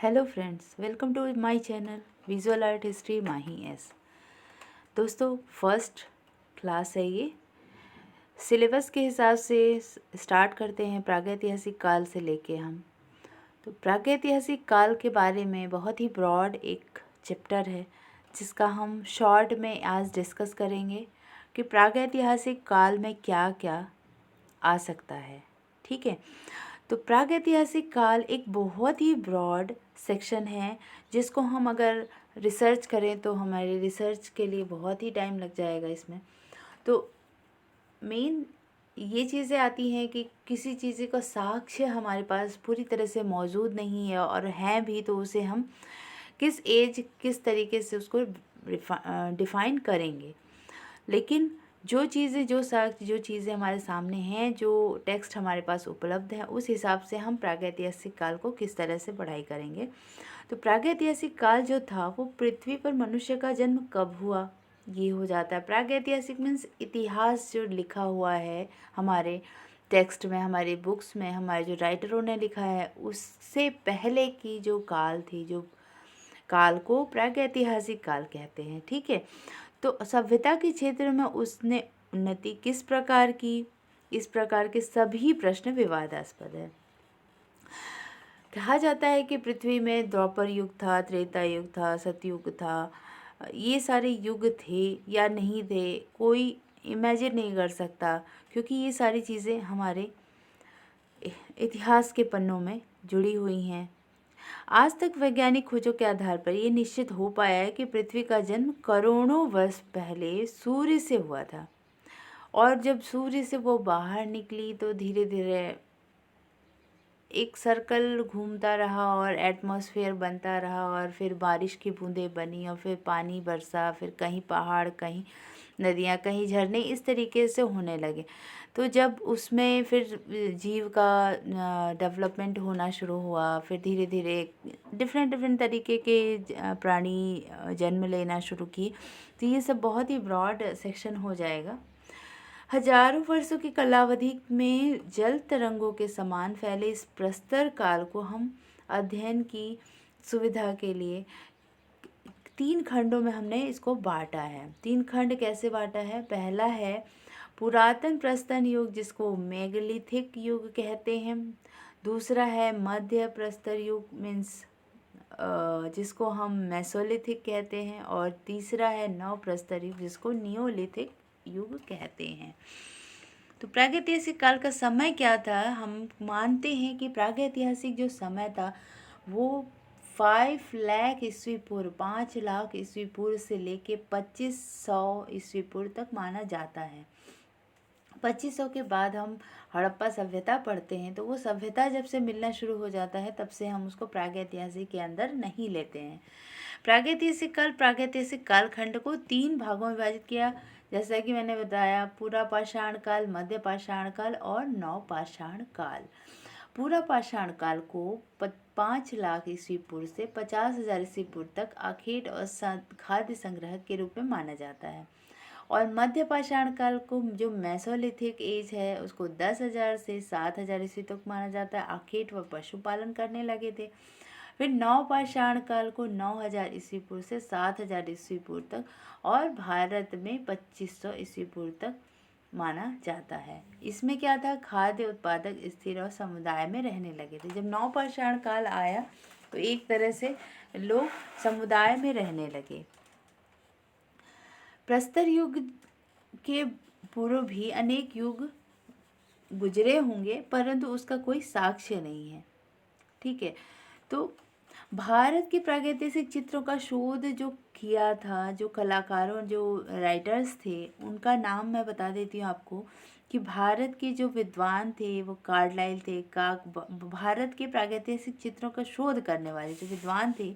Hello friends, welcome to my channel visual art history Mahi S. दोस्तों, first class है ये। Syllabus के हिसाब से स्टार्ट करते हैं प्रागैतिहासिक काल से लेके हम। तो प्रागैतिहासिक काल के बारे में बहुत ही ब्रॉड एक चैप्टर है जिसका हम शॉर्ट में आज डिस्कस करेंगे कि प्रागैतिहासिक काल में क्या क्या आ सकता है। ठीक है। तो प्रागैतिहासिक काल एक बहुत ही ब्रॉड सेक्शन है जिसको हम अगर रिसर्च करें तो हमारे रिसर्च के लिए बहुत ही टाइम लग जाएगा इसमें। तो मेन ये चीज़ें आती हैं कि किसी चीज़ का साक्ष्य हमारे पास पूरी तरह से मौजूद नहीं है, और हैं भी तो उसे हम किस तरीके से उसको डिफ़ाइन करेंगे। लेकिन जो चीज़ें हमारे सामने हैं, जो टेक्स्ट हमारे पास उपलब्ध है, उस हिसाब से हम प्रागैतिहासिक काल को किस तरह से पढ़ाई करेंगे। तो प्रागैतिहासिक काल जो था वो पृथ्वी पर मनुष्य का जन्म कब हुआ, ये हो जाता है। प्रागैतिहासिक मीन्स इतिहास जो लिखा हुआ है हमारे टेक्स्ट में, हमारी बुक्स में, हमारे जो राइटरों ने लिखा है, उससे पहले की जो काल थी, जो काल को प्रागैतिहासिक काल कहते हैं। ठीक है। तो सभ्यता के क्षेत्र में उसने उन्नति किस प्रकार की, इस प्रकार के सभी प्रश्न विवादास्पद है। कहा जाता है कि पृथ्वी में द्वापर युग था, त्रेता युग था, सतयुग था। ये सारे युग थे या नहीं थे, कोई इमेजिन नहीं कर सकता, क्योंकि ये सारी चीज़ें हमारे इतिहास के पन्नों में जुड़ी हुई हैं। आज तक वैज्ञानिक खोजों के आधार पर यह निश्चित हो पाया है कि पृथ्वी का जन्म करोड़ों वर्ष पहले सूर्य से हुआ था, और जब सूर्य से वो बाहर निकली तो धीरे धीरे एक सर्कल घूमता रहा और एटमॉस्फेयर बनता रहा, और फिर बारिश की बूंदें बनी, और फिर पानी बरसा, फिर कहीं पहाड़, कहीं नदियाँ, कहीं झरने, इस तरीके से होने लगे। तो जब उसमें फिर जीव का डेवलपमेंट होना शुरू हुआ, फिर धीरे धीरे डिफरेंट तरीके के प्राणी जन्म लेना शुरू किए। तो ये सब बहुत ही ब्रॉड सेक्शन हो जाएगा। हजारों वर्षों की कलावधि में जल तरंगों के समान फैले इस प्रस्तर काल को हम अध्ययन की सुविधा के लिए 3 खंडों में हमने इसको बांटा है। 3 खंड कैसे बांटा है? पहला है पुरातन प्रस्तन युग, जिसको मेगालिथिक युग कहते हैं। दूसरा है मध्य प्रस्तर युग, मीन्स जिसको हम मेसोलिथिक कहते हैं। और तीसरा है नव प्रस्तर युग, जिसको नियोलिथिक युग कहते हैं। तो प्रागैतिहासिक काल का समय क्या था? हम मानते हैं कि प्रागैतिहासिक जो समय था वो 5 लाख ईस्वी पूर्व, 5 लाख ईस्वी पूर्व से लेके 2500 ईस्वी पूर्व तक माना जाता है। 2500 के बाद हम हड़प्पा सभ्यता पढ़ते हैं, तो वो सभ्यता जब से मिलना शुरू हो जाता है तब से हम उसको प्रागैतिहासिक के अंदर नहीं लेते हैं। प्रागैतिहासिक कालखंड को 3 भागों में विभाजित किया, जैसा कि मैंने बताया, पूरा पाषाण काल, मध्य पाषाण काल और नव पाषाण काल। पूरा पाषाण काल को 5 लाख ईस्वी पूर्व से 50,000 ईस्वी पूर्व तक आखेट और खाद्य संग्रह के रूप में माना जाता है। और मध्य पाषाण काल को, जो मेसोलिथिक एज है, उसको 10,000 से 7,000 ईस्वी तक माना जाता है। आखेट व पशुपालन करने लगे थे। फिर नव पाषाण काल को 9,000 ईस्वी पूर्व से 7,000 ईस्वी पूर्व तक, और भारत में 2500 ईस्वी पूर्व तक माना जाता है। इसमें क्या था? खाद्य उत्पादक स्थिर और समुदाय में रहने लगे थे। जब नव पाषाण काल आया तो एक तरह से लोग समुदाय में रहने लगे। प्रस्तर युग के पूर्व भी अनेक युग गुजरे होंगे, परंतु उसका कोई साक्ष्य नहीं है। ठीक है। तो भारत के प्रागैतिहासिक चित्रों का शोध जो किया था, जो कलाकारों, जो राइटर्स थे, उनका नाम मैं बता देती हूँ आपको कि भारत के जो विद्वान थे वो कार्लाइल थे। भारत के प्रागैतिहासिक चित्रों का शोध करने वाले जो विद्वान थे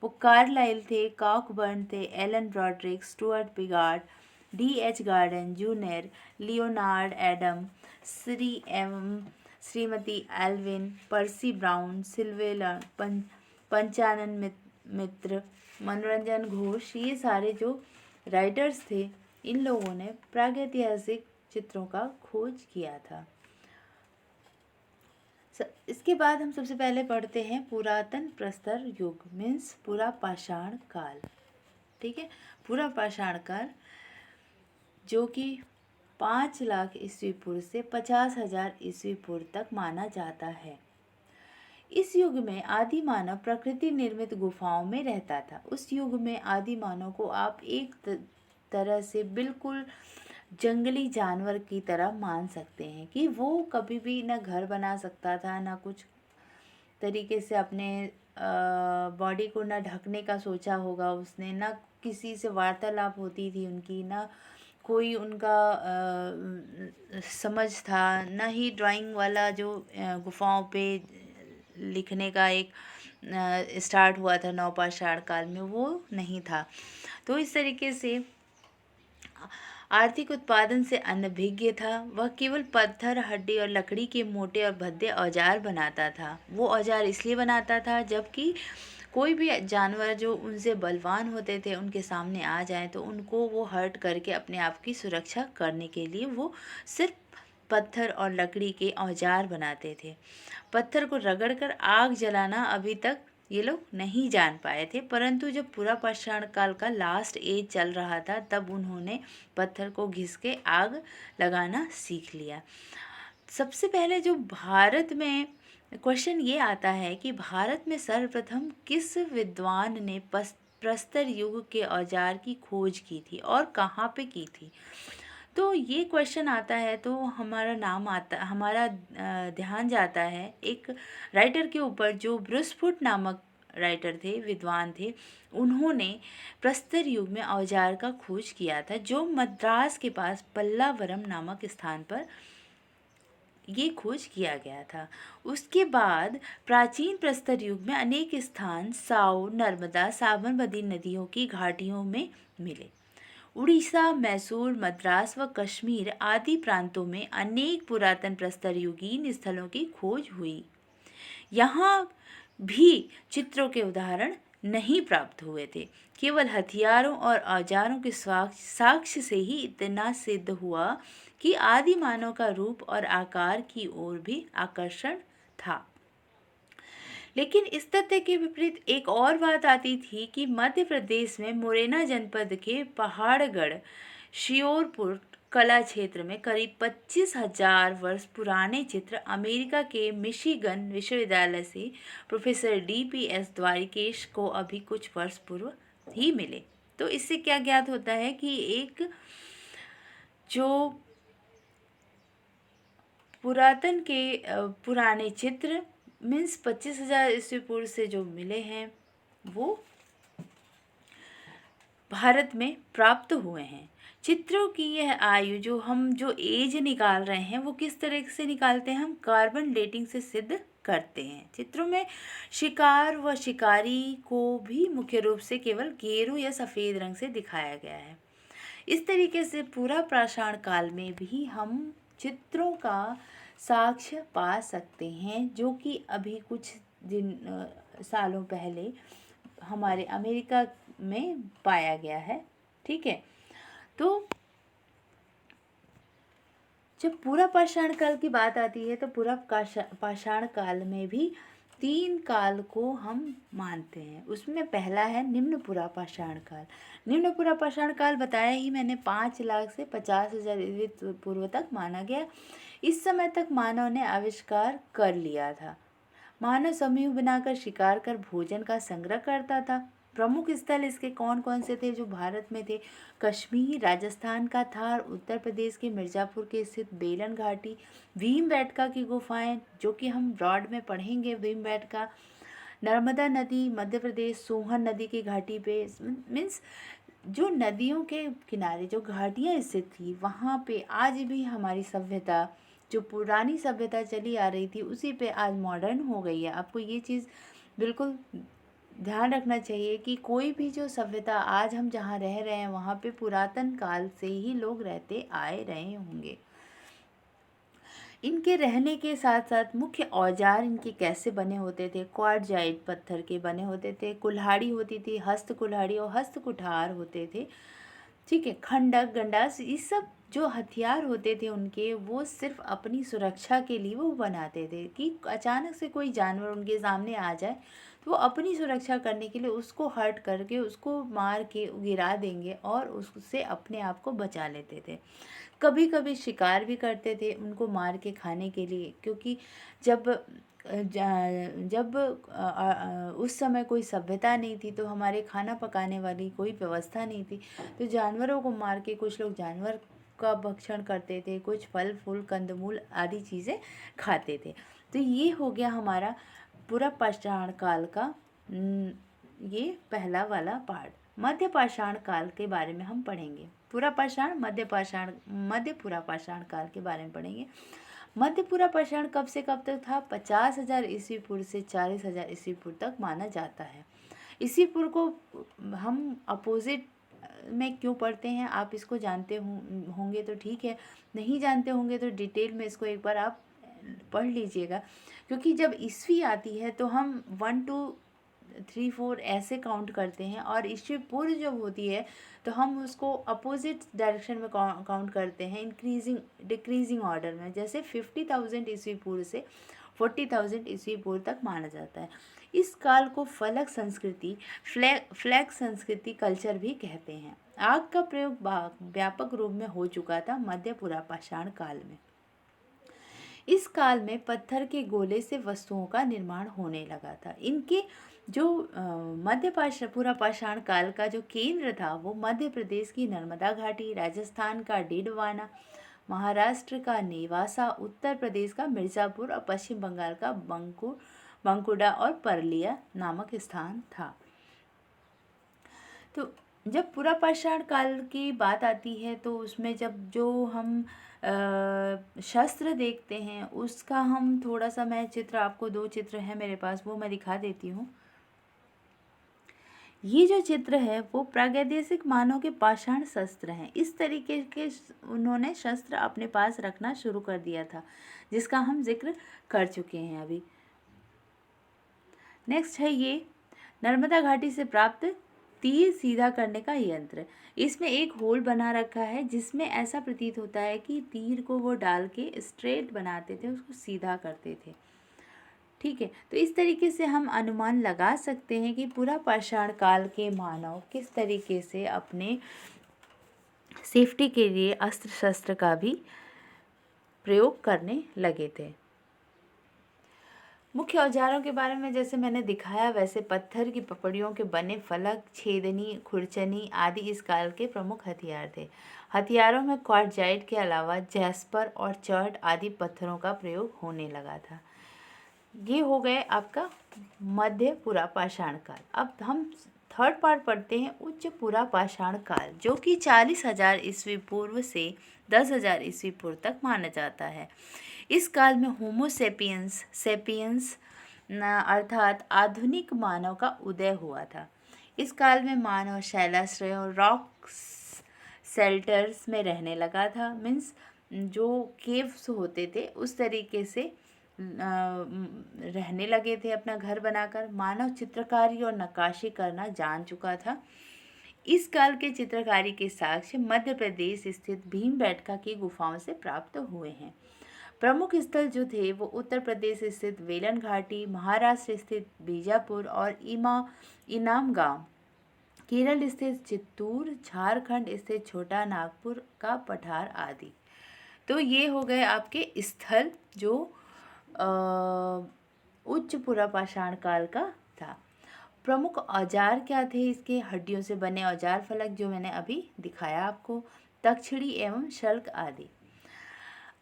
वो कार्लाइल थे, कॉकबर्न थे, Alan Brodrick, Stuart Piggott, D.H. Gordon junior, Leonard Adam, श्रीमती एल्विन, पर्सी ब्राउन, सिल्वेला, पंचानन मित्र, मनोरंजन घोष, ये सारे जो राइटर्स थे, इन लोगों ने प्रागैतिहासिक चित्रों का खोज किया था। इसके बाद हम सबसे पहले पढ़ते हैं पुरातन प्रस्तर युग मीन्स पूरा पाषाण काल। ठीक है, पूरा पाषाण काल जो कि 5 लाख ईस्वी पूर्व से 50,000 ईस्वी पूर्व तक माना जाता है। इस युग में आदि मानव प्रकृति निर्मित गुफाओं में रहता था। उस युग में आदि मानव को आप एक तरह से बिल्कुल जंगली जानवर की तरह मान सकते हैं कि वो कभी भी ना घर बना सकता था, ना कुछ तरीके से अपने बॉडी को ना ढकने का सोचा होगा उसने, ना किसी से वार्तालाप होती थी उनकी, ना कोई उनका समझ था, ना ही ड्राइंग वाला जो गुफाओं पे लिखने का एक स्टार्ट हुआ था नवपाषाण काल में, वो नहीं था। तो इस तरीके से आर्थिक उत्पादन से अनभिज्ञ था। वह केवल पत्थर, हड्डी और लकड़ी के मोटे और भद्दे औजार बनाता था। वो औजार इसलिए बनाता था जबकि कोई भी जानवर जो उनसे बलवान होते थे उनके सामने आ जाए तो उनको वो हर्ट करके अपने आप की सुरक्षा करने के लिए वो सिर्फ पत्थर और लकड़ी के औजार बनाते थे। पत्थर को रगड़कर आग जलाना अभी तक ये लोग नहीं जान पाए थे, परंतु जब पूरा पाषाण काल का लास्ट एज चल रहा था तब उन्होंने पत्थर को घिस के आग लगाना सीख लिया। सबसे पहले जो भारत में क्वेश्चन ये आता है कि भारत में सर्वप्रथम किस विद्वान ने प्रस्तर युग के औजार की खोज की थी और कहाँ पे की थी। तो ये क्वेश्चन आता है तो हमारा ध्यान जाता है एक राइटर के ऊपर जो ब्रुसफुट नामक राइटर थे, विद्वान थे। उन्होंने प्रस्तर युग में औजार का खोज किया था जो मद्रास के पास पल्लावरम नामक स्थान पर ये खोज किया गया था। उसके बाद प्राचीन प्रस्तर युग में अनेक स्थान साओ, नर्मदा, साबरमती नदियों की घाटियों में मिले। उड़ीसा, मैसूर, मद्रास व कश्मीर आदि प्रांतों में अनेक पुरातन प्रस्तर युगीन स्थलों की खोज हुई। यहाँ भी चित्रों के उदाहरण नहीं प्राप्त हुए थे। केवल हथियारों और औजारों के साक्ष्य से ही इतना सिद्ध हुआ कि आदि मानव का रूप और आकार की ओर भी आकर्षण था। लेकिन इस तथ्य के विपरीत एक और बात आती थी कि मध्य प्रदेश में मुरैना जनपद के पहाड़गढ़ श्योरपुर कला क्षेत्र में करीब 25,000 वर्ष पुराने चित्र अमेरिका के मिशिगन विश्वविद्यालय से प्रोफेसर DPS द्वारिकेश को अभी कुछ वर्ष पूर्व ही मिले। तो इससे क्या ज्ञात होता है कि एक जो पुरातन के पुराने चित्र मीन्स 25,000 ईस्वी पूर्व से जो मिले हैं वो भारत में प्राप्त हुए हैं। चित्रों की यह आयु जो एज निकाल रहे हैं वो किस तरह से निकालते हैं, हम कार्बन डेटिंग से सिद्ध करते हैं। चित्रों में शिकार व शिकारी को भी मुख्य रूप से केवल गेरू या सफ़ेद रंग से दिखाया गया है। इस तरीके से पूरा पाषाण काल में भी हम चित्रों का साक्ष्य पा सकते हैं जो कि अभी कुछ सालों पहले हमारे अमेरिका में पाया गया है। ठीक है, तो जब पूरा पाषाण काल की बात आती है तो पूरा पाषाण काल में भी 3 काल को हम मानते हैं। उसमें पहला है निम्न पूरा पाषाण काल। निम्न पूरा पाषाण काल बताया ही मैंने 5 लाख से 50,000 ईस्वी पूर्व तक माना गया। इस समय तक मानव ने आविष्कार कर लिया था। मानव समूह बनाकर शिकार कर भोजन का संग्रह करता था। प्रमुख स्थल इसके कौन कौन से थे जो भारत में थे, कश्मीर, राजस्थान का थार, उत्तर प्रदेश के मिर्ज़ापुर के स्थित बेलन घाटी, भीमबेटका की गुफाएं जो कि हम ब्रॉड में पढ़ेंगे, भीमबेटका, नर्मदा नदी मध्य प्रदेश, सोहन नदी की घाटी पे मीन्स जो नदियों के किनारे जो घाटियाँ स्थित थी वहाँ पे आज भी हमारी सभ्यता, जो पुरानी सभ्यता चली आ रही थी उसी पे आज मॉडर्न हो गई है। आपको ये चीज़ बिल्कुल ध्यान रखना चाहिए कि कोई भी जो सभ्यता आज हम जहाँ रह रहे हैं वहाँ पे पुरातन काल से ही लोग रहते आए रहे होंगे। इनके रहने के साथ साथ मुख्य औजार इनके कैसे बने होते थे, क्वार्टजाइट पत्थर के बने होते थे, कुल्हाड़ी होती थी, हस्त कुल्हाड़ी और हस्त कुठार होते थे। ठीक है, खंडक, गंडास, ये सब जो हथियार होते थे उनके, वो सिर्फ अपनी सुरक्षा के लिए वो बनाते थे कि अचानक से कोई जानवर उनके सामने आ जाए तो वो अपनी सुरक्षा करने के लिए उसको हर्ट करके, उसको मार के गिरा देंगे और उससे अपने आप को बचा लेते थे। कभी कभी शिकार भी करते थे उनको मार के खाने के लिए, क्योंकि जब जब उस समय कोई सभ्यता नहीं थी, तो हमारे खाना पकाने वाली कोई व्यवस्था नहीं थी, तो जानवरों को मार के कुछ लोग जानवर का भक्षण करते थे, कुछ फल फूल कंदमूल आदि चीज़ें खाते थे। तो ये हो गया हमारा पूरा पाषाण काल का ये पहला वाला पार्ट। मध्य पाषाण काल के बारे में हम पढ़ेंगे। पूरा पाषाण, मध्य पाषाण, मध्य पूरा पाषाण काल के बारे में पढ़ेंगे। मध्य पूरा पाषाण कब से कब तक था? 50,000 ईस्वी पूर्व से 40,000 ईस्वी पूर्व तक माना जाता है। ईस्वी पूर्व को हम अपोजिट में क्यों पढ़ते हैं, आप इसको जानते होंगे तो ठीक है, नहीं जानते होंगे तो डिटेल में इसको एक बार आप पढ़ लीजिएगा, क्योंकि जब ईस्वी आती है तो हम 1 2 3 4 ऐसे काउंट करते हैं, और ईस्वी पूर्व जब होती है तो हम उसको अपोजिट डायरेक्शन में काउंट करते हैं, इंक्रीजिंग डिक्रीजिंग ऑर्डर में। जैसे 50,000 ईस्वी पूर्व से 40,000 ईस्वी पूर्व तक माना जाता है। इस काल को फलक संस्कृति, फ्लैग संस्कृति कल्चर भी कहते हैं। आग का प्रयोग व्यापक रूप में हो चुका था मध्य पूरा पाषाण काल में। इस काल में पत्थर के गोले से वस्तुओं का निर्माण होने लगा था। इनके जो पूरा पाषाण काल का जो केंद्र था वो मध्य प्रदेश की नर्मदा घाटी, राजस्थान का डीडवाना, महाराष्ट्र का नेवासा, उत्तर प्रदेश का मिर्ज़ापुर और पश्चिम बंगाल का बंकुड़ा और परलिया नामक स्थान था। तो जब पूरा पाषाण काल की बात आती है तो उसमें जब जो हम शस्त्र देखते हैं उसका हम थोड़ा सा, मैं चित्र आपको 2 चित्र हैं मेरे पास, वो मैं दिखा देती हूँ। ये जो चित्र है वो प्रागैतिहासिक मानव के पाषाण शस्त्र हैं। इस तरीके के उन्होंने शस्त्र अपने पास रखना शुरू कर दिया था, जिसका हम जिक्र कर चुके हैं अभी। नेक्स्ट है ये नर्मदा घाटी से प्राप्त तीर सीधा करने का यंत्र। इसमें एक होल बना रखा है जिसमें ऐसा प्रतीत होता है कि तीर को वो डाल के स्ट्रेट बनाते थे, उसको सीधा करते थे। ठीक है, तो इस तरीके से हम अनुमान लगा सकते हैं कि पूरा पाषाण काल के मानव किस तरीके से अपने सेफ्टी के लिए अस्त्र शस्त्र का भी प्रयोग करने लगे थे। मुख्य औजारों के बारे में जैसे मैंने दिखाया वैसे पत्थर की पपड़ियों के बने फलक, छेदनी, खुरचनी आदि इस काल के प्रमुख हथियार थे। हथियारों में क्वार्टजाइट के अलावा जैस्पर और चर्ट आदि पत्थरों का प्रयोग होने लगा था। ये हो गए आपका मध्य पूरा पाषाण काल। अब हम थर्ड पार्ट पढ़ते हैं, उच्च पूरा पाषाण काल, जो कि 40,000 ईस्वी पूर्व से 10,000 ईस्वी पूर्व तक माना जाता है। इस काल में होमो सेपियंस अर्थात आधुनिक मानव का उदय हुआ था। इस काल में मानव शैलाश्रयों, रॉक शेल्टर्स में रहने लगा था। मीन्स जो केव्स होते थे उस तरीके से रहने लगे थे अपना घर बनाकर। मानव चित्रकारी और नक्काशी करना जान चुका था। इस काल के चित्रकारी के साक्ष्य मध्य प्रदेश स्थित भीमबेटका की गुफाओं से प्राप्त हुए हैं। प्रमुख स्थल जो थे वो उत्तर प्रदेश स्थित वेलन घाटी, महाराष्ट्र स्थित बीजापुर और इनाम गांव, केरल स्थित चित्तूर, झारखंड स्थित छोटा नागपुर का पठार आदि। तो ये हो गए आपके स्थल जो उच्च पूरा पाषाण काल का था। प्रमुख औजार क्या थे इसके? हड्डियों से बने औजार फलक जो मैंने अभी दिखाया आपको, तक्षणी एवं शल्क आदि।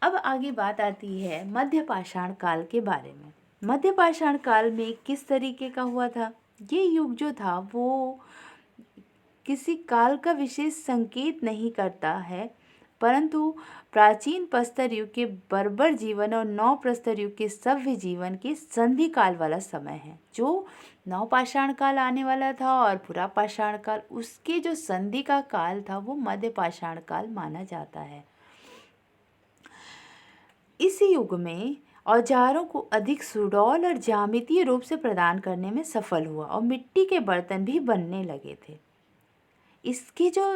अब आगे बात आती है मध्य पाषाण काल के बारे में। मध्य पाषाण काल में किस तरीके का हुआ था? ये युग जो था वो किसी काल का विशेष संकेत नहीं करता है, परंतु प्राचीन प्रस्तर युग के बर्बर जीवन और नव प्रस्तर युग के सभ्य जीवन के संधि काल वाला समय है। जो नव पाषाण काल आने वाला था और पूरा पाषाण काल, उसके जो संधि का काल था वो मध्य पाषाण काल माना जाता है। इस युग में औजारों को अधिक सुडौल और ज्यामितीय रूप से प्रदान करने में सफल हुआ और मिट्टी के बर्तन भी बनने लगे थे। इसके जो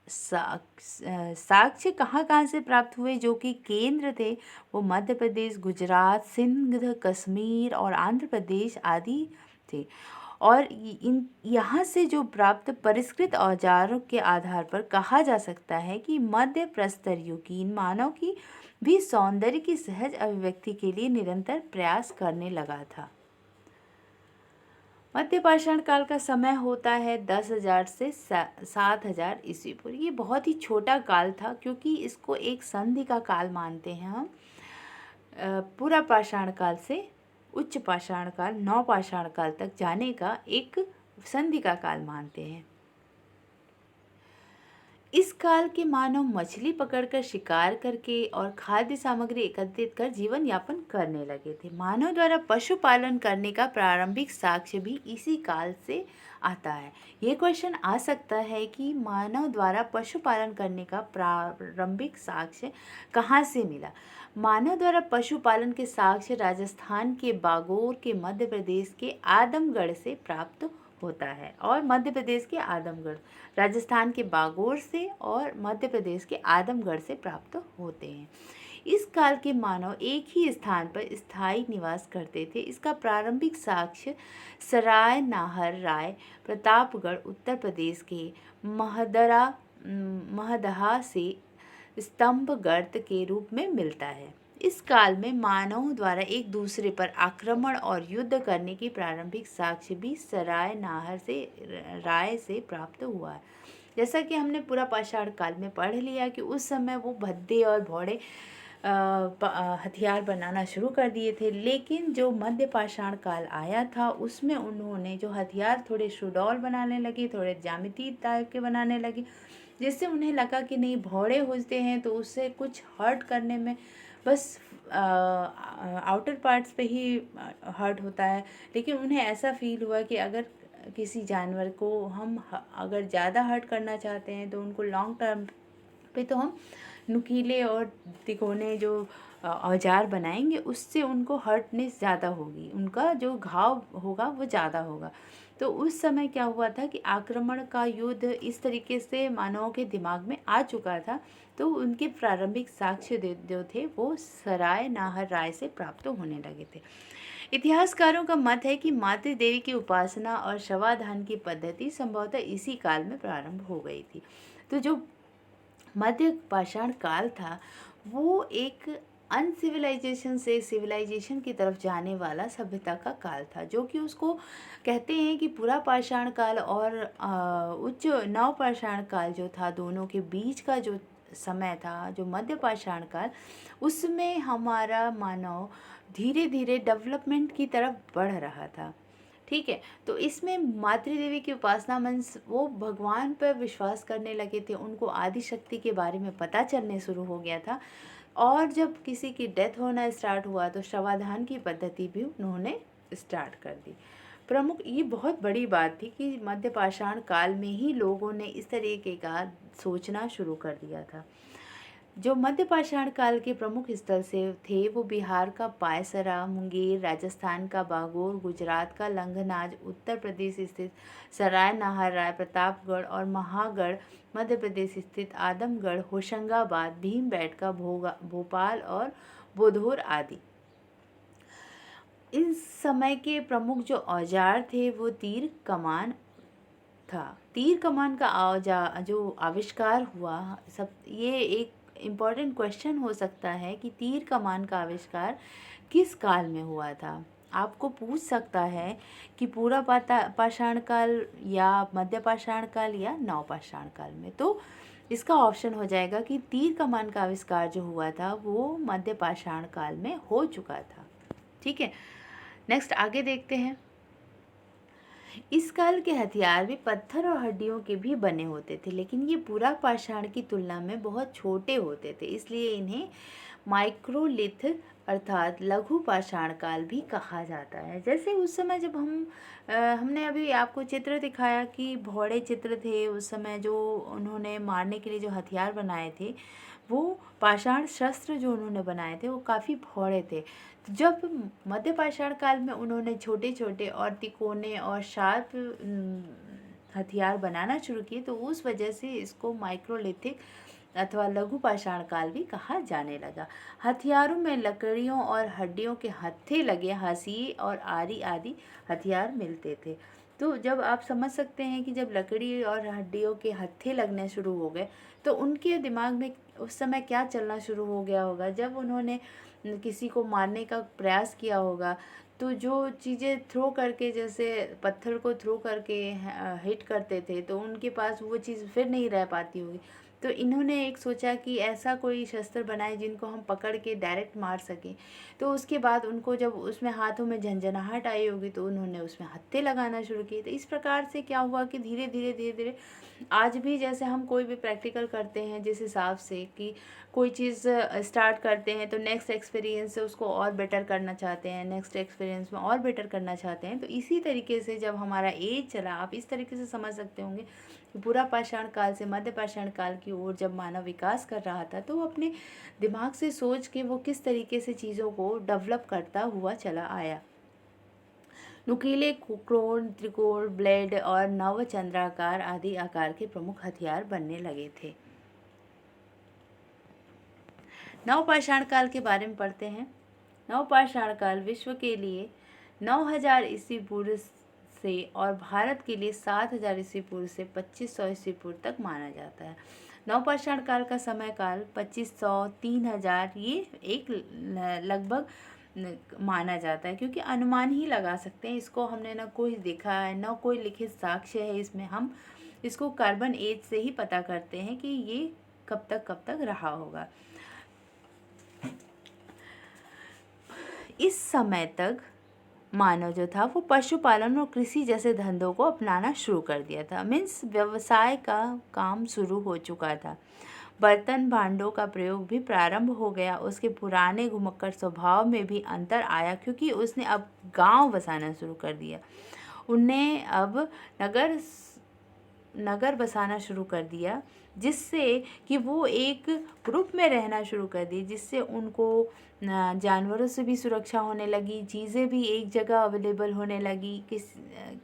साक्ष्य कहाँ कहाँ से प्राप्त हुए, जो कि केंद्र थे वो मध्य प्रदेश, गुजरात, सिंध, कश्मीर और आंध्र प्रदेश आदि थे। और इन यहाँ से जो प्राप्त परिष्कृत औजारों के आधार पर कहा जा सकता है कि मध्य प्रस्तर युगीन मानव की भी सौंदर्य की सहज अभिव्यक्ति के लिए निरंतर प्रयास करने लगा था। मध्य पाषाण काल का समय होता है 10,000 से 7,000 ईस्वी पूर्व। ये बहुत ही छोटा काल था, क्योंकि इसको एक संधि का काल मानते हैं हम। पूरा पाषाण काल से उच्च पाषाण काल, नव पाषाण काल तक जाने का एक संधि का काल मानते हैं। इस काल के मानव मछली पकड़कर, शिकार करके और खाद्य सामग्री एकत्रित कर जीवन यापन करने लगे थे। मानव द्वारा पशुपालन करने का प्रारंभिक साक्ष्य भी इसी काल से आता है। ये क्वेश्चन आ सकता है कि मानव द्वारा पशुपालन करने का प्रारंभिक साक्ष्य कहाँ से मिला। मानव द्वारा पशुपालन के साक्ष्य राजस्थान के बागोर के मध्य प्रदेश के आदमगढ़ से प्राप्त होता है। और मध्य प्रदेश के आदमगढ़, राजस्थान के बागोर से और मध्य प्रदेश के आदमगढ़ से प्राप्त होते हैं। इस काल के मानव एक ही स्थान पर स्थायी निवास करते थे। इसका प्रारंभिक साक्ष्य सराय नाहर राय, प्रतापगढ़, उत्तर प्रदेश के महदहा से स्तंभ गर्त के रूप में मिलता है। इस काल में मानवों द्वारा एक दूसरे पर आक्रमण और युद्ध करने की प्रारंभिक साक्ष्य भी सराय नाहर से राय से प्राप्त हुआ है। जैसा कि हमने पूरा पाषाण काल में पढ़ लिया कि उस समय वो भद्दे और भौड़े हथियार बनाना शुरू कर दिए थे, लेकिन जो मध्य पाषाण काल आया था उसमें उन्होंने जो हथियार थोड़े सुडौल बनाने लगे, थोड़े ज्यामिति टाइप के बनाने लगे, जिससे उन्हें लगा कि नहीं, भौड़े होते हैं तो उससे कुछ हर्ट करने में बस आउटर पार्ट्स पे ही हर्ट होता है। लेकिन उन्हें ऐसा फील हुआ कि अगर किसी जानवर को हम अगर ज़्यादा हर्ट करना चाहते हैं तो उनको लॉन्ग टर्म पे तो हम नुकीले और तिकोने जो औजार बनाएंगे, उससे उनको हर्टनेस ज़्यादा होगी, उनका जो घाव होगा वो ज़्यादा होगा। तो उस समय क्या हुआ था कि आक्रमण का युद्ध इस तरीके से मानवों के दिमाग में आ चुका था। तो उनके प्रारंभिक साक्ष्य जो थे वो सराय नाहर राय से प्राप्त होने लगे थे। इतिहासकारों का मत है कि मातृ देवी की उपासना और शवाधान की पद्धति संभवतः इसी काल में प्रारंभ हो गई थी। तो जो मध्य पाषाण काल था वो एक अनसिविलाइजेशन से सिविलाइजेशन की तरफ जाने वाला सभ्यता का काल था, जो कि उसको कहते हैं कि पूरा पाषाण काल और उच्च नव पाषाण काल जो था, दोनों के बीच का जो समय था, जो मध्य पाषाण काल, उसमें हमारा मानव धीरे धीरे डेवलपमेंट की तरफ बढ़ रहा था। ठीक है, तो इसमें मातृदेवी की उपासना मीन्स वो भगवान पर विश्वास करने लगे थे, उनको आदि शक्ति के बारे में पता चलने शुरू हो गया था। और जब किसी की डेथ होना स्टार्ट हुआ तो शवाधान की पद्धति भी उन्होंने स्टार्ट कर दी। प्रमुख ये बहुत बड़ी बात थी कि मध्य पाषाण काल में ही लोगों ने इस तरीके का सोचना शुरू कर दिया था। जो मध्य पाषाण काल के प्रमुख स्थल से थे वो बिहार का पायसरा, मुंगेर, राजस्थान का बागोर, गुजरात का लंघनाज, उत्तर प्रदेश स्थित सराय नाहर राय, प्रतापगढ़ और महागढ़, मध्य प्रदेश स्थित आदमगढ़, होशंगाबाद, भीमबेटका, भोपाल और बोधोर आदि। इन समय के प्रमुख जो औजार थे वो तीर कमान था। तीर कमान का औजार जो आविष्कार हुआ, सब ये एक इम्पॉर्टेंट क्वेश्चन हो सकता है कि तीर कमान का आविष्कार किस काल में हुआ था। आपको पूछ सकता है कि पूरा पाषाण काल या मध्य पाषाण काल या नव पाषाण काल में। तो इसका ऑप्शन हो जाएगा कि तीर कमान का आविष्कार जो हुआ था वो मध्य पाषाण काल में हो चुका था। ठीक है, नेक्स्ट आगे देखते हैं। इस काल के हथियार भी पत्थर और हड्डियों के भी बने होते थे, लेकिन ये पूरा पाषाण की तुलना में बहुत छोटे होते थे, इसलिए इन्हें माइक्रोलिथ अर्थात लघु पाषाण काल भी कहा जाता है। जैसे उस समय जब हमने अभी आपको चित्र दिखाया कि भौड़े चित्र थे, उस समय जो उन्होंने मारने के लिए जो हथियार बनाए थे वो पाषाण शस्त्र जो उन्होंने बनाए थे वो काफ़ी भौड़े थे। जब मध्य पाषाण काल में उन्होंने छोटे छोटे और तिकोने और शार्प हथियार बनाना शुरू किए, तो उस वजह से इसको माइक्रोलिथिक अथवा लघु पाषाण काल भी कहा जाने लगा। हथियारों में लकड़ियों और हड्डियों के हत्थे लगे हंसिए और आरी आदि हथियार मिलते थे। तो जब आप समझ सकते हैं कि जब लकड़ी और हड्डियों के हत्थे लगने शुरू हो गए, तो उनके दिमाग में उस समय क्या चलना शुरू हो गया होगा। जब उन्होंने किसी को मारने का प्रयास किया होगा, तो जो चीज़ें थ्रो करके, जैसे पत्थर को थ्रो करके हिट करते थे, तो उनके पास वो चीज़ फिर नहीं रह पाती होगी। तो इन्होंने एक सोचा कि ऐसा कोई शस्त्र बनाए जिनको हम पकड़ के डायरेक्ट मार सकें। तो उसके बाद उनको जब उसमें हाथों में झंझनाहट आई होगी, तो उन्होंने उसमें हत्थे लगाना शुरू किए। तो इस प्रकार से क्या हुआ कि धीरे धीरे धीरे धीरे आज भी जैसे हम कोई भी प्रैक्टिकल करते हैं, जिस हिसाब से कि कोई चीज़ स्टार्ट करते हैं, तो नेक्स्ट एक्सपीरियंस से उसको और बेटर करना चाहते हैं, नेक्स्ट एक्सपीरियंस में और बेटर करना चाहते हैं। तो इसी तरीके से जब हमारा एज चला, आप इस तरीके से समझ सकते होंगे कि पूरा पाषाण काल से मध्य पाषाण काल की ओर जब मानव विकास कर रहा था, तो वो अपने दिमाग से सोच के वो किस तरीके से चीज़ों को डेवलप करता हुआ चला आया। नुकीले कोण, त्रिकोण, ब्लेड और नवचंद्राकार आदि आकार के प्रमुख हथियार बनने लगे थे। नवपाषाण काल के बारे में पढ़ते हैं। नवपाषाण काल विश्व के लिए 9000 ईस्वी पूर्व से और भारत के लिए 7000 ईस्वी पूर्व से 2500 ईस्वी पूर्व तक माना जाता है। नवपाषाण काल का समय काल 2500 3000 ये एक लगभग माना जाता है, क्योंकि अनुमान ही लगा सकते हैं। इसको हमने ना कोई देखा है, ना कोई लिखित साक्ष्य है इसमें। हम इसको कार्बन एज से ही पता करते हैं कि ये कब तक रहा होगा। इस समय तक मानव जो था वो पशुपालन और कृषि जैसे धंधों को अपनाना शुरू कर दिया था। मीन्स व्यवसाय का काम शुरू हो चुका था। बर्तन भांडों का प्रयोग भी प्रारंभ हो गया। उसके पुराने घुमक्कड़ स्वभाव में भी अंतर आया, क्योंकि उसने अब गांव बसाना शुरू कर दिया। उनने अब नगर बसाना शुरू कर दिया, जिससे कि वो एक ग्रुप में रहना शुरू कर दी, जिससे उनको जानवरों से भी सुरक्षा होने लगी, चीज़ें भी एक जगह अवेलेबल होने लगी,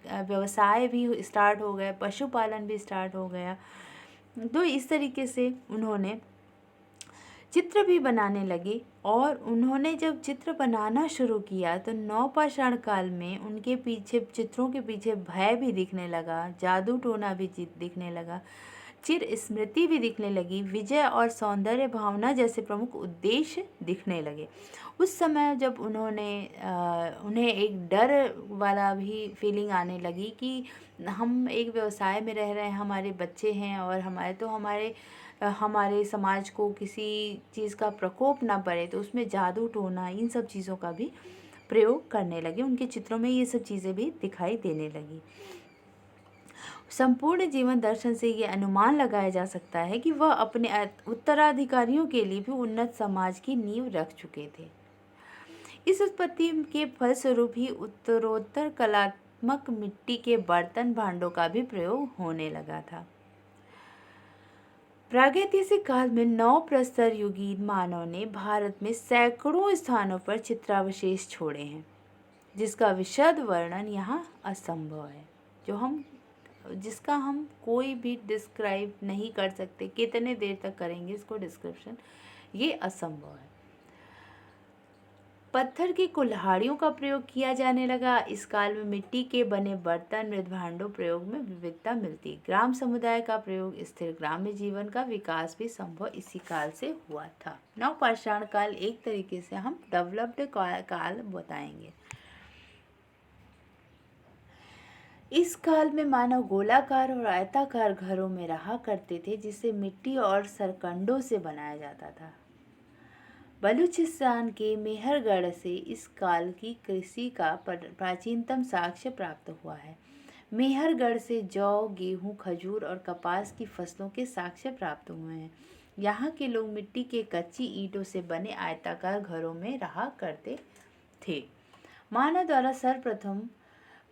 व्यवसाय भी स्टार्ट हो गए, पशुपालन भी स्टार्ट हो गया। तो इस तरीके से उन्होंने चित्र भी बनाने लगे। और उन्होंने जब चित्र बनाना शुरू किया, तो नवपाषाण काल में उनके पीछे, चित्रों के पीछे भय भी दिखने लगा, जादू टोना भी दिखने लगा, चिर स्मृति भी दिखने लगी, विजय और सौंदर्य भावना जैसे प्रमुख उद्देश्य दिखने लगे। उस समय जब उन्हें एक डर वाला भी फीलिंग आने लगी कि हम एक व्यवसाय में रह रहे हैं, हमारे बच्चे हैं, और हमारे समाज को किसी चीज़ का प्रकोप ना पड़े, तो उसमें जादू टोना इन सब चीज़ों का भी प्रयोग करने लगे। उनके चित्रों में ये सब चीज़ें भी दिखाई देने लगी। संपूर्ण जीवन दर्शन से ये अनुमान लगाया जा सकता है कि वह अपने उत्तराधिकारियों के लिए भी उन्नत समाज की नींव रख चुके थे। इस उत्पत्ति के फलस्वरूप ही उत्तरोत्तर कलात्मक मिट्टी के बर्तन भांडों का भी प्रयोग होने लगा था। प्रागैतिहासिक काल में नवप्रस्तर युगीन मानव ने भारत में सैकड़ों स्थानों पर चित्रावशेष छोड़े हैं, जिसका विशद वर्णन यहाँ असंभव है, जिसका हम कोई भी डिस्क्राइब नहीं कर सकते। कितने देर तक करेंगे इसको डिस्क्रिप्शन, ये असंभव है। पत्थर की कुल्हाड़ियों का प्रयोग किया जाने लगा। इस काल में मिट्टी के बने बर्तन, मृदभांडों प्रयोग में विविधता मिलती। ग्राम समुदाय का प्रयोग, स्थिर ग्राम्य जीवन का विकास भी संभव इसी काल से हुआ था। नवपाषाण काल एक तरीके से हम डेवलप्ड काल बताएंगे। इस काल में मानव गोलाकार और आयताकार घरों में रहा करते थे, जिसे मिट्टी और सरकंडों से बनाया जाता था। बलूचिस्तान के मेहरगढ़ से इस काल की कृषि का प्राचीनतम साक्ष्य प्राप्त हुआ है। मेहरगढ़ से जौ, गेहूं, खजूर और कपास की फसलों के साक्ष्य प्राप्त हुए हैं। यहाँ के लोग मिट्टी के कच्ची ईंटों से बने आयताकार घरों में रहा करते थे। मानव द्वारा सर्वप्रथम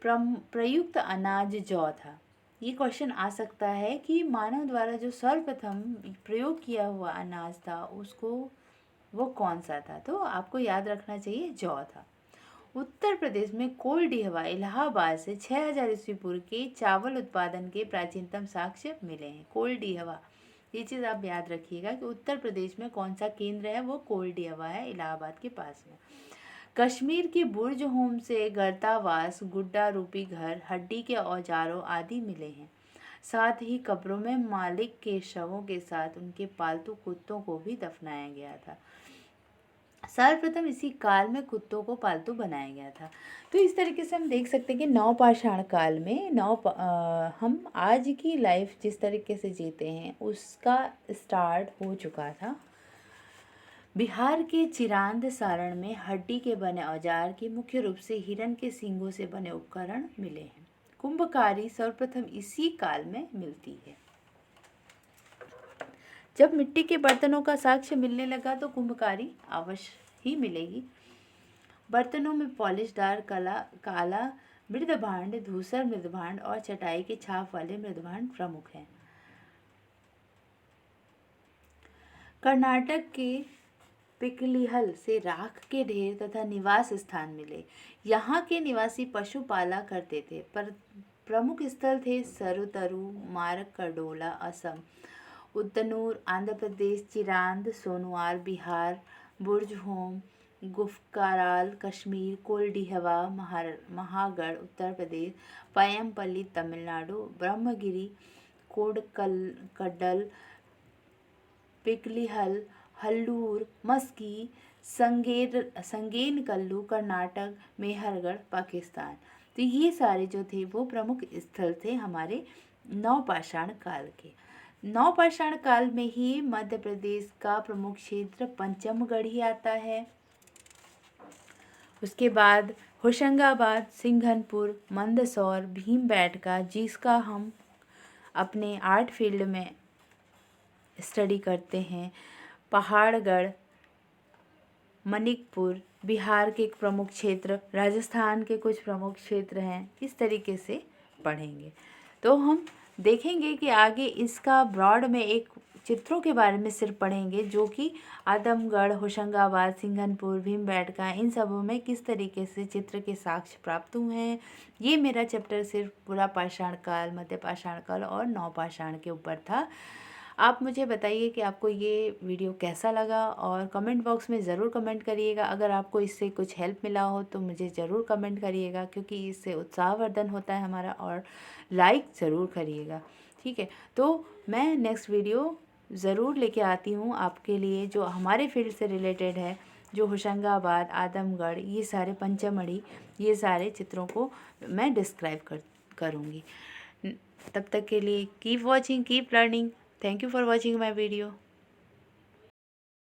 प्रयुक्त अनाज जौ था। ये क्वेश्चन आ सकता है कि मानव द्वारा जो सर्वप्रथम प्रयोग किया हुआ अनाज था, वो कौन सा था? तो आपको याद रखना चाहिए जौ था। उत्तर प्रदेश में कोलडीहवा इलाहाबाद से 6000 ईस्वी पूर्व के चावल उत्पादन के प्राचीनतम साक्ष्य मिले हैं। कोलडीहवा, ये चीज़ आप याद रखिएगा कि उत्तर प्रदेश में कौन सा केंद्र है, वो कोलडीहवा है, इलाहाबाद के पास में। कश्मीर की बुर्ज होम से गर्तावास, गुड्डा रूपी घर, हड्डी के औजारों आदि मिले हैं। साथ ही कब्रों में मालिक के शवों के साथ उनके पालतू कुत्तों को भी दफनाया गया था। सर्वप्रथम इसी काल में कुत्तों को पालतू बनाया गया था। तो इस तरीके से हम देख सकते हैं कि नवपाषाण काल में हम आज की लाइफ जिस तरीके से जीते हैं उसका स्टार्ट हो चुका था। बिहार के चिरांद सारण में हड्डी के बने औजार की मुख्य रूप से हिरन के सींगों से बने उपकरण मिले हैं। कुंभकारी सर्वप्रथम इसी काल में मिलती है। जब मिट्टी के बर्तनों का साक्ष्य मिलने लगा तो कुंभकारी अवश्य ही मिलेगी। बर्तनों में पॉलिशदार काला मृदभांड, धूसर मृदभांड और चटाई के छाप वाले मृदभांड प्रमुख हैं। कर्नाटक के पिकलिहल से राख के ढेर तथा निवास स्थान मिले। यहाँ के निवासी पशु पाला करते थे, पर प्रमुख स्थल थे सरुतरु, मारकंडोला असम, उद्दनूर आंध्र प्रदेश, चिरांद सोनवार बिहार, बुर्ज होम गुफकाराल कश्मीर, कोलडीहवा महागढ़ उत्तर प्रदेश, पयमपल्ली तमिलनाडु, ब्रह्मगिरी कोडकल्ल पिकलिहल, हल्लूर, मस्की, संगेनकल्लू कर्नाटक, मेहरगढ़ पाकिस्तान। तो ये सारे जो थे वो प्रमुख स्थल थे हमारे नवपाषाण काल के। नवपाषाण काल में ही मध्य प्रदेश का प्रमुख क्षेत्र पंचमगढ़ ही आता है। उसके बाद होशंगाबाद, सिंघनपुर, मंदसौर, भीमबेटका, जिसका हम अपने आर्ट फील्ड में स्टडी करते हैं, पहाड़गढ़, मणिकपुर, बिहार के एक प्रमुख क्षेत्र, राजस्थान के कुछ प्रमुख क्षेत्र हैं। इस तरीके से पढ़ेंगे तो हम देखेंगे कि आगे इसका ब्रॉड में एक चित्रों के बारे में सिर्फ पढ़ेंगे, जो कि आदमगढ़, होशंगाबाद, सिंघनपुर, भीमबेटका, इन सबों में किस तरीके से चित्र के साक्ष्य प्राप्त हुए हैं। ये मेरा चैप्टर सिर्फ पूरा पाषाण काल, मध्य पाषाण काल और नवपाषाण के ऊपर था। आप मुझे बताइए कि आपको ये वीडियो कैसा लगा और कमेंट बॉक्स में ज़रूर कमेंट करिएगा। अगर आपको इससे कुछ हेल्प मिला हो तो मुझे ज़रूर कमेंट करिएगा, क्योंकि इससे उत्साहवर्धन होता है हमारा, और लाइक ज़रूर करिएगा। ठीक है, तो मैं नेक्स्ट वीडियो ज़रूर लेके आती हूँ आपके लिए, जो हमारे फील्ड से रिलेटेड है, जो होशंगाबाद, आदमगढ़, ये सारे पंचमढ़ी, ये सारे चित्रों को मैं डिस्क्राइब करूँगी। तब तक के लिए keep watching, keep learning. Thank you for watching my video.